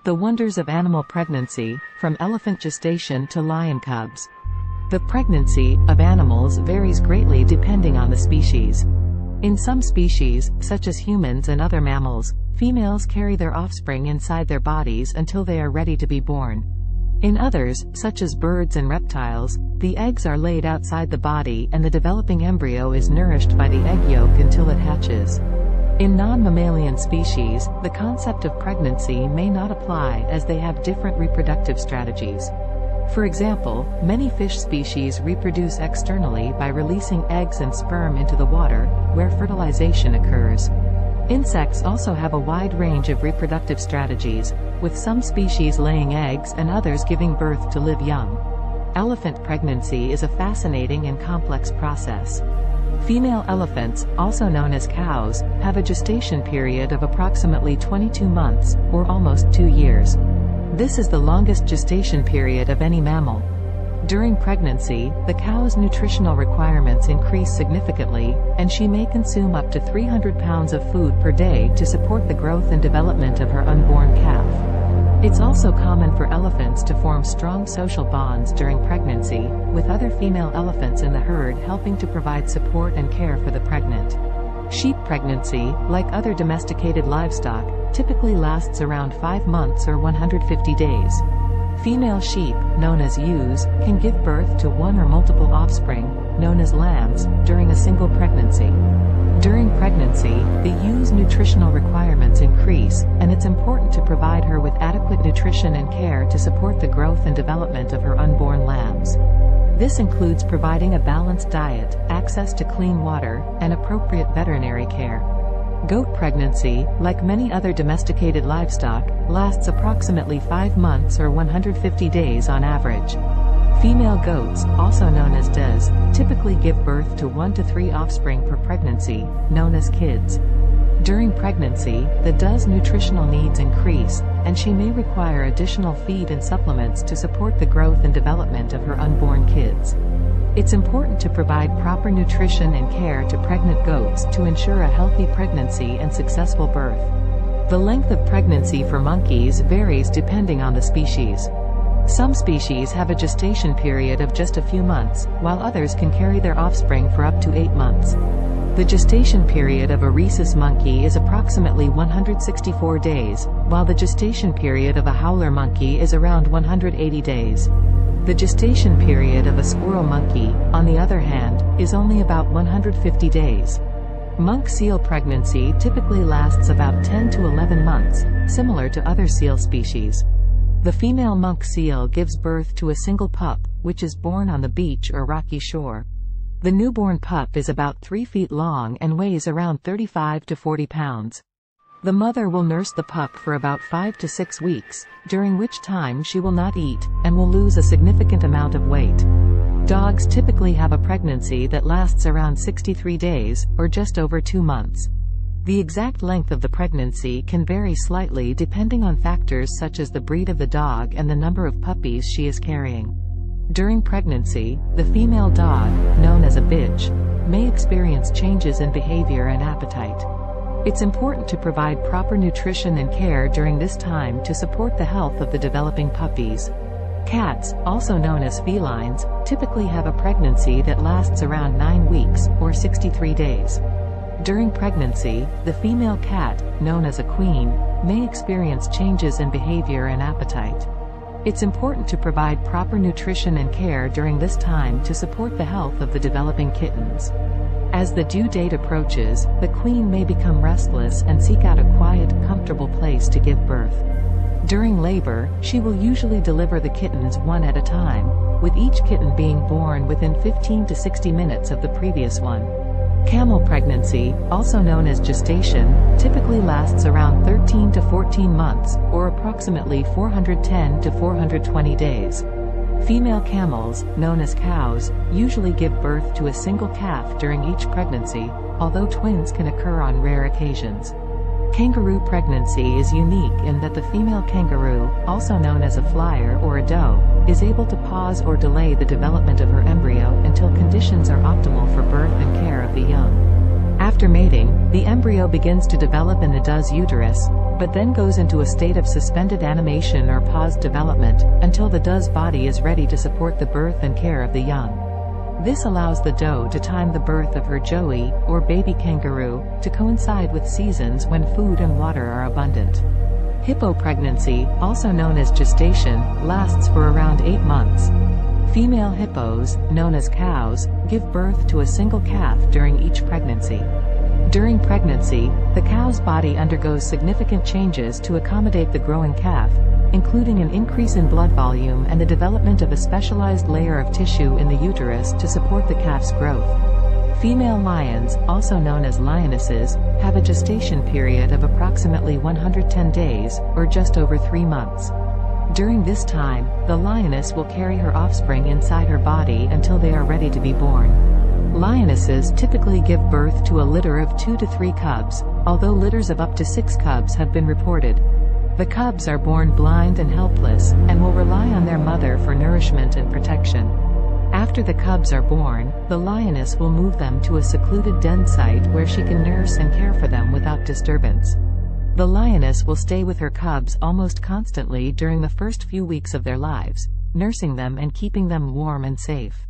The wonders of animal pregnancy, from elephant gestation to lion cubs. The pregnancy of animals varies greatly depending on the species. In some species, such as humans and other mammals, females carry their offspring inside their bodies until they are ready to be born. In others, such as birds and reptiles, the eggs are laid outside the body and the developing embryo is nourished by the egg yolk until it hatches. In non-mammalian species, the concept of pregnancy may not apply as they have different reproductive strategies. For example, many fish species reproduce externally by releasing eggs and sperm into the water, where fertilization occurs. Insects also have a wide range of reproductive strategies, with some species laying eggs and others giving birth to live young. Elephant pregnancy is a fascinating and complex process. Female elephants, also known as cows, have a gestation period of approximately 22 months, or almost 2 years. This is the longest gestation period of any mammal. During pregnancy, the cow's nutritional requirements increase significantly, and she may consume up to 300 pounds of food per day to support the growth and development of her unborn calf. It's also common for elephants to form strong social bonds during pregnancy, with other female elephants in the herd helping to provide support and care for the pregnant. Sheep pregnancy, like other domesticated livestock, typically lasts around 5 months or 150 days. Female sheep, known as ewes, can give birth to one or multiple offspring, known as lambs, during a single pregnancy. During pregnancy, the ewes' nutritional requirements increase, and it's important to provide her with adequate nutrition and care to support the growth and development of her unborn lambs. This includes providing a balanced diet, access to clean water, and appropriate veterinary care. Goat pregnancy, like many other domesticated livestock, lasts approximately 5 months or 150 days on average. Female goats, also known as does, typically give birth to 1 to 3 offspring per pregnancy, known as kids. During pregnancy, the doe's nutritional needs increase, and she may require additional feed and supplements to support the growth and development of her unborn kids. It's important to provide proper nutrition and care to pregnant goats to ensure a healthy pregnancy and successful birth. The length of pregnancy for monkeys varies depending on the species. Some species have a gestation period of just a few months, while others can carry their offspring for up to 8 months. The gestation period of a rhesus monkey is approximately 164 days, while the gestation period of a howler monkey is around 180 days. The gestation period of a squirrel monkey, on the other hand, is only about 150 days. Monk seal pregnancy typically lasts about 10 to 11 months, similar to other seal species. The female monk seal gives birth to a single pup, which is born on the beach or rocky shore. The newborn pup is about 3 feet long and weighs around 35 to 40 pounds. The mother will nurse the pup for about 5 to 6 weeks, during which time she will not eat, and will lose a significant amount of weight. Dogs typically have a pregnancy that lasts around 63 days, or just over 2 months. The exact length of the pregnancy can vary slightly depending on factors such as the breed of the dog and the number of puppies she is carrying. During pregnancy, the female dog, known as a bitch, may experience changes in behavior and appetite. It's important to provide proper nutrition and care during this time to support the health of the developing puppies. Cats, also known as felines, typically have a pregnancy that lasts around 9 weeks, or 63 days. During pregnancy, the female cat, known as a queen, may experience changes in behavior and appetite. It's important to provide proper nutrition and care during this time to support the health of the developing kittens. As the due date approaches, the queen may become restless and seek out a quiet, comfortable place to give birth. During labor, she will usually deliver the kittens one at a time, with each kitten being born within 15 to 60 minutes of the previous one. Camel pregnancy, also known as gestation, typically lasts around 13 to 14 months, or approximately 410 to 420 days. Female camels, known as cows, usually give birth to a single calf during each pregnancy, although twins can occur on rare occasions. Kangaroo pregnancy is unique in that the female kangaroo, also known as a flyer or a doe, is able to pause or delay the development of her embryo until conditions are optimal for birth and care of the young. After mating, the embryo begins to develop in the doe's uterus, but then goes into a state of suspended animation or paused development, until the doe's body is ready to support the birth and care of the young. This allows the doe to time the birth of her joey, or baby kangaroo, to coincide with seasons when food and water are abundant. Hippo pregnancy, also known as gestation, lasts for around 8 months. Female hippos, known as cows, give birth to a single calf during each pregnancy. During pregnancy, the cow's body undergoes significant changes to accommodate the growing calf, including an increase in blood volume and the development of a specialized layer of tissue in the uterus to support the calf's growth. Female lions, also known as lionesses, have a gestation period of approximately 110 days, or just over 3 months. During this time, the lioness will carry her offspring inside her body until they are ready to be born. Lionesses typically give birth to a litter of 2 to 3 cubs, although litters of up to 6 cubs have been reported. The cubs are born blind and helpless, and will rely on their mother for nourishment and protection. After the cubs are born, the lioness will move them to a secluded den site where she can nurse and care for them without disturbance. The lioness will stay with her cubs almost constantly during the first few weeks of their lives, nursing them and keeping them warm and safe.